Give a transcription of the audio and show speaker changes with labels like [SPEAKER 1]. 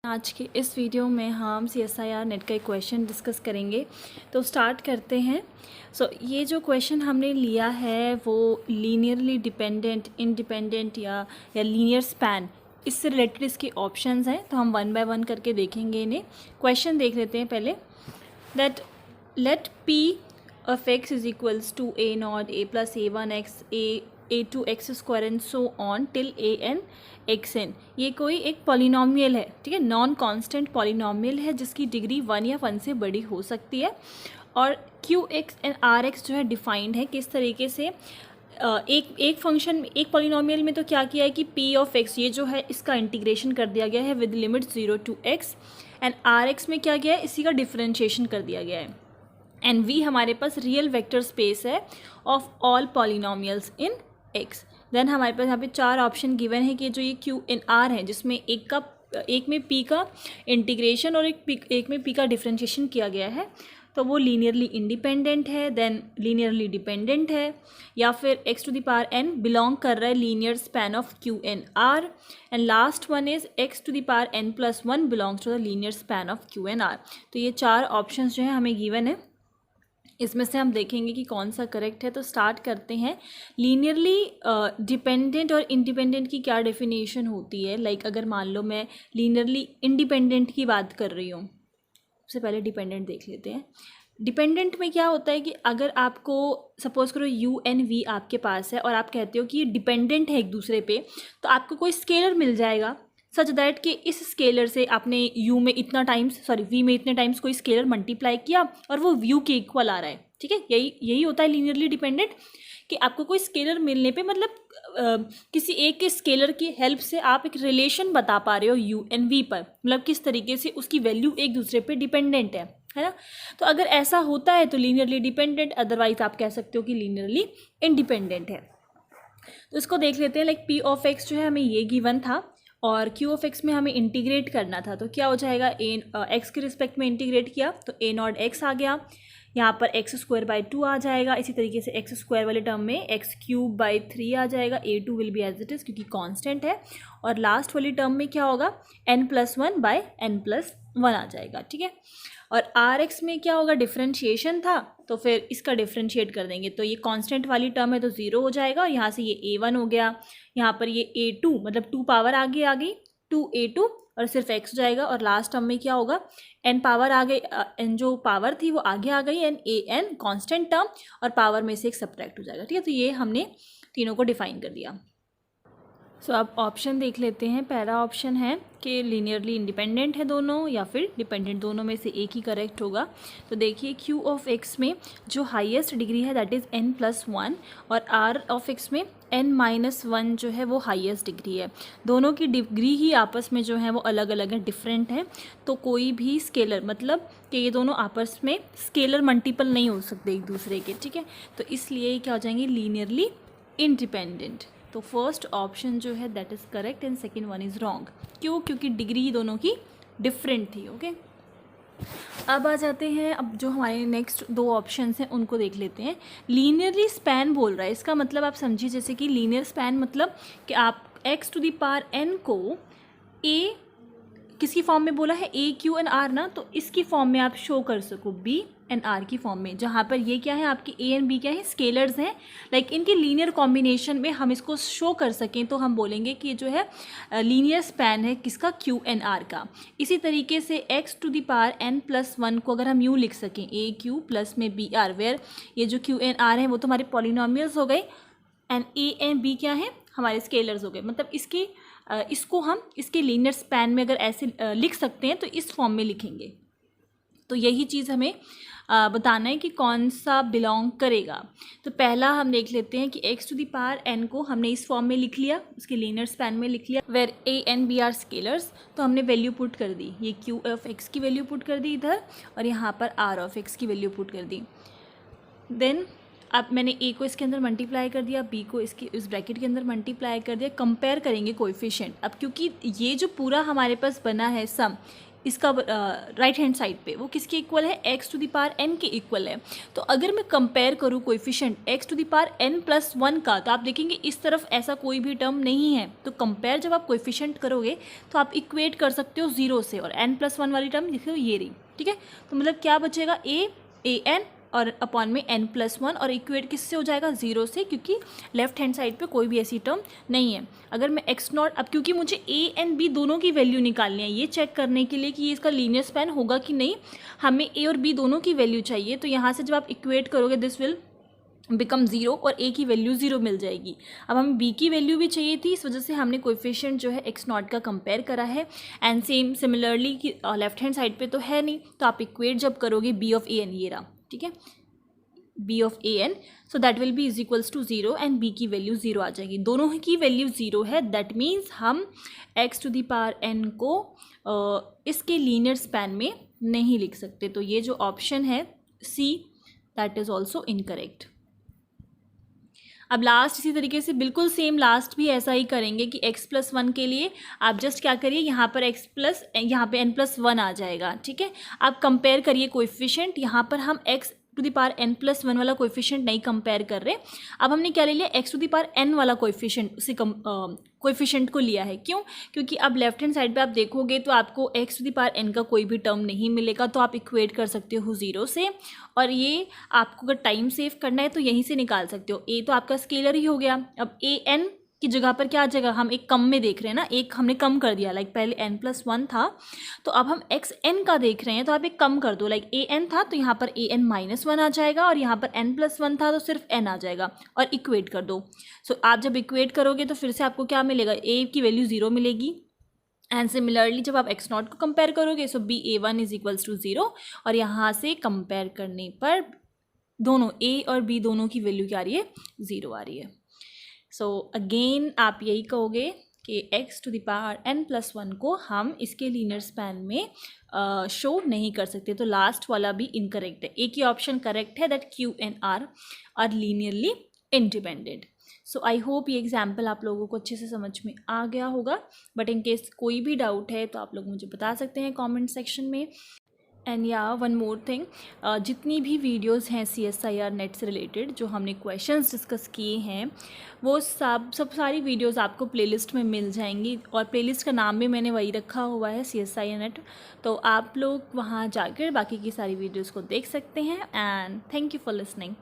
[SPEAKER 1] आज के इस वीडियो में हम CSIR नेट का एक क्वेश्चन डिस्कस करेंगे। तो स्टार्ट करते हैं। ये जो क्वेश्चन हमने लिया है वो लीनियरली डिपेंडेंट, इंडिपेंडेंट या लीनियर स्पैन, इससे रिलेटेड इसके ऑप्शंस हैं। तो हम वन बाय वन करके देखेंगे इन्हें। क्वेश्चन देख लेते हैं पहले। That let P of x is equals to a naught a plus a1x a2 x square and so on till an xn। ये कोई एक पॉलिनॉमियल है, ठीक है, नॉन कांस्टेंट पॉलिनॉमियल है जिसकी डिग्री 1 या 1 से बड़ी हो सकती है। और Qx एंड Rx जो है डिफाइंड है किस तरीके से। एक फंक्शन में, एक पॉलिनॉमियल में तो क्या किया है कि P ऑफ x ये जो है इसका इंटीग्रेशन कर दिया गया है with limit 0 to x, and Rx में क्या किया है, इसी का डिफरेंशिएशन कर दिया गया है। एंड V हमारे पास रियल वेक्टर स्पेस है of all polynomials in X। Then हमारे पास यहाँ पे चार ऑप्शन गिवन है कि जो ये Q इन R है, जिसमें एक में P का इंटीग्रेशन और एक में P का डिफरेंशिएशन किया गया है, तो वो लीनियरली इंडिपेंडेंट है, देन लीनियरली डिपेंडेंट है, या फिर x to the power n belong कर रहा है linear span of Q and R, and last one is x to the power n+1 belongs to the linear span of Q and R। तो ये चार option जो है हमें given है, इसमें से हम देखेंगे कि कौन सा करेक्ट है। तो स्टार्ट करते हैं। लीनियरली डिपेंडेंट और इंडिपेंडेंट की क्या डेफिनेशन होती है। लाइक अगर मान लो मैं लीनियरली इंडिपेंडेंट की बात कर रही हूँ, सबसे पहले डिपेंडेंट देख लेते हैं। डिपेंडेंट में क्या होता है कि अगर आपको सपोज करो u एंड v आपके पास है और आप कहते हो कि ये डिपेंडेंट है एक दूसरे पे, तो आपको कोई स्केलर मिल जाएगा सच दैट कि इस स्केलर से आपने u में इतना टाइम्स, v में इतने टाइम्स कोई स्केलर मल्टीप्लाई किया और वो v के इक्वल आ रहा है, ठीक है। यही होता है लीनियरली डिपेंडेंट, कि आपको कोई स्केलर मिलने पे मतलब किसी एक के स्केलर की हेल्प से आप एक रिलेशन बता पा रहे हो u एंड v पर, मतलब किस तरीके से उसकी वैल्यू एक दूसरे पे डिपेंडेंट है ना। तो अगर ऐसा होता है तो लीनियरली डिपेंडेंट, अदरवाइज आप कह सकते हो कि लीनियरली इंडिपेंडेंट है। तो इसको देख लेते हैं। लाइक P ऑफ x जो है हमें ये गिवन था और Q ऑफ x में हमें इंटीग्रेट करना था, तो क्या हो जाएगा, x के रिस्पेक्ट में इंटीग्रेट किया तो a नॉट x आ गया, यहाँ पर x²/2 आ जाएगा। इसी तरीके से x² वाले टर्म में x³/3 आ जाएगा। a2 will be as it is क्योंकि कांस्टेंट है। और लास्ट वाली टर्म में क्या होगा, n+1/n+1 आ जाएगा, ठीक है। और Rx में क्या होगा, डिफरेंशिएशन था तो फिर इसका डिफरेंशिएट कर देंगे, तो ये कांस्टेंट वाली टर्म है तो 0 हो जाएगा, और यहाँ से ये a1 हो गया, यहाँ पर ये a2 मतलब 2 पावर आगे आ गई 2a2 और सिर्फ x हो जाएगा। और लास्ट टर्म में क्या होगा, n पावर आ गई, n जो पावर थी वो आगे आ गई, एन an कांस्टेंट टर्म और पावर में से एक सब्ट्रैक्ट हो जाएगा, ठीक है। तो ये हमने तीनों को डिफाइन कर दिया। अब ऑप्शन देख लेते हैं। पहला ऑप्शन है कि लीनियरली इंडिपेंडेंट है दोनों या फिर डिपेंडेंट, दोनों में से एक ही करेक्ट होगा। तो देखिए Q ऑफ x में जो हाईएस्ट डिग्री है दैट इज़ n+1, और R ऑफ x में n-1 जो है वो हाईएस्ट डिग्री है। दोनों की डिग्री ही आपस में जो है वो अलग अलग है, डिफरेंट है। तो कोई भी स्केलर, मतलब कि ये दोनों आपस में स्केलर मल्टीपल नहीं हो सकते एक दूसरे के, ठीक है। तो इसलिए क्या हो जाएंगे, लीनियरली इंडिपेंडेंट। तो फर्स्ट ऑप्शन जो है that is correct and second one is wrong. क्यों, क्योंकि डिग्री दोनों की डिफरेंट थी, ओके। अब आ जाते हैं, अब जो हमारे नेक्स्ट दो ऑप्शंस हैं उनको देख लेते हैं। लीनियरली स्पैन बोल रहा है, इसका मतलब आप समझिए जैसे कि लीनियर स्पैन मतलब कि आप x to the power n को a किसकी फॉर्म में बोला है, a q एंड r ना, तो इसकी फॉर्म में आप शो कर सको b एंड r की फॉर्म में, जहाँ पर ये क्या है आपकी a एंड b क्या है, स्केलर्स हैं। लाइक इनके लीनियर कॉम्बिनेशन में हम इसको शो कर सकें तो हम बोलेंगे कि जो है लीनियर स्पैन है किसका, q एंड r का। इसी तरीके से x to the power n+1 को अगर हम यूँ लिख सकें, a q प्लस में b r, वेयर ये जो q एंड r हैं वो तो हमारे पॉलिनॉमियल्स हो गए एंड a एंड b क्या है, हमारे स्केलर्स हो गए। मतलब इसको हम इसके लीनियर स्पैन में अगर ऐसे लिख सकते हैं तो इस फॉर्म में लिखेंगे। तो यही चीज़ हमें बताना है कि कौन सा बिलोंग करेगा। तो पहला हम देख लेते हैं कि x to the power n को हमने इस फॉर्म में लिख लिया, उसके लीनियर स्पैन में लिख लिया, where a and b are scalars. तो हमने वैल्यू पुट कर दी, ये q ऑफ x की वैल्यू पुट कर दी इधर, और यहाँ पर r ऑफ x की वैल्यू पुट कर दी। देन अब मैंने a को इसके अंदर मल्टीप्लाई कर दिया, b को इसके इस ब्रैकेट के अंदर मल्टीप्लाई कर दिया। कंपेयर करेंगे कोएफिशिएंट। अब क्योंकि ये जो पूरा हमारे पास बना है सम इसका राइट हैंड साइड पे वो किसके इक्वल है, x to the power n के इक्वल है। तो अगर मैं कंपेयर करूँ coefficient x to the power n+1 का, तो आप देखेंगे इस तरफ ऐसा कोई भी टर्म नहीं है। तो कंपेयर जब आप कोएफिशिएंट करोगे तो आप इक्वेट कर सकते हो 0 से, और n+1 वाली टर्म देखो ये रही, ठीक है। तो मतलब क्या बचेगा, an और अपॉन में n+1, और इक्वेट किससे हो जाएगा, 0 से, क्योंकि लेफ्ट हैंड साइड पे कोई भी ऐसी टर्म नहीं है। अगर मैं x0, अब क्योंकि मुझे a एंड b दोनों की वैल्यू निकालनी है, ये चेक करने के लिए कि ये इसका लीनियर स्पैन होगा कि नहीं, हमें a और b दोनों की वैल्यू चाहिए। तो यहाँ से जब आप इक्वेट करोगे दिस विल बिकम 0, और a की वैल्यू 0 मिल जाएगी। अब हमें b की वैल्यू भी चाहिए थी, इस वजह से हमने कोएफिशिएंट जो है x0 का कंपेयर करा है। एंड सेम सिमिलरली कि लेफ्ट हैंड साइड पे तो है नहीं, तो आप इक्वेट जब करोगे b ऑफ a n, ये रहा, ठीक है, b of a n, so that will be is equals to 0 and b की वैल्यू 0 आ जाएगी। दोनों की वैल्यू 0 है, दैट मीन्स हम x to the power n को इसके लीनियर स्पैन में नहीं लिख सकते। तो ये जो ऑप्शन है c, that is also incorrect. अब लास्ट इसी तरीके से बिल्कुल सेम लास्ट भी ऐसा ही करेंगे कि x+1 के लिए आप जस्ट क्या करिए, यहाँ पर यहाँ पे n+1 आ जाएगा, ठीक है। आप कंपेयर करिए कोएफिशिएंट, यहाँ पर हम x to the power n+1 वाला कोएफिशिएंट नहीं कंपेयर कर रहे। अब हमने क्या ले लिया, x to the power n वाला कोएफिशिएंट, उसी कोएफिशिएंट को लिया है। क्यों, क्योंकि अब लेफ्ट हैंड साइड पे आप देखोगे तो आपको x to the power n का कोई भी टर्म नहीं मिलेगा, तो आप इक्वेट कर सकते हो 0 से, और ये आपको अगर टाइम सेव करना है तो यहीं से निकाल सकते हो। a तो आपका स्केलर ही हो गया। अब a n की जगह पर क्या आ जाएगा, हम एक कम में देख रहे हैं ना, एक हमने कम कर दिया, लाइक पहले n+1 था, तो अब हम xn का देख रहे हैं, तो आप एक कम कर दो, लाइक an था तो यहाँ पर an-1 आ जाएगा, और यहाँ पर n+1 था तो सिर्फ n आ जाएगा, और इक्वेट कर दो। सो आप जब इक्वेट करोगे तो फिर से आपको क्या मिलेगा, a की वैल्यू 0 मिलेगी। एंड सिमिलरली जब आप x0 को कंपेयर करोगे, सो ba1 इज इक्वल्स टू 0, और यहाँ से कंपेयर करने पर दोनों a और b दोनों की वैल्यू क्या आ रही है, 0 आ रही है। सो अगेन आप यही कहोगे कि x to the power n+1 को हम इसके लीनियर स्पैन में शो नहीं कर सकते। तो लास्ट वाला भी इनकरेक्ट है। एक ही ऑप्शन करेक्ट है, that q and r are linearly independent. So I hope ये एग्जाम्पल आप लोगों को अच्छे से समझ में आ गया होगा, बट इन केस कोई भी डाउट है तो आप लोग मुझे बता सकते हैं कमेंट सेक्शन में। एंड या वन मोर थिंग, जितनी भी वीडियोस हैं CSIR नेट से रिलेटेड जो हमने क्वेश्चंस डिस्कस किए हैं, वो सब सारी वीडियोस आपको प्लेलिस्ट में मिल जाएंगी, और प्लेलिस्ट का नाम भी मैंने वही रखा हुआ है, CSIR नेट। तो आप लोग वहाँ जाकर बाकी की सारी वीडियोस को देख सकते हैं। And thank you for listening.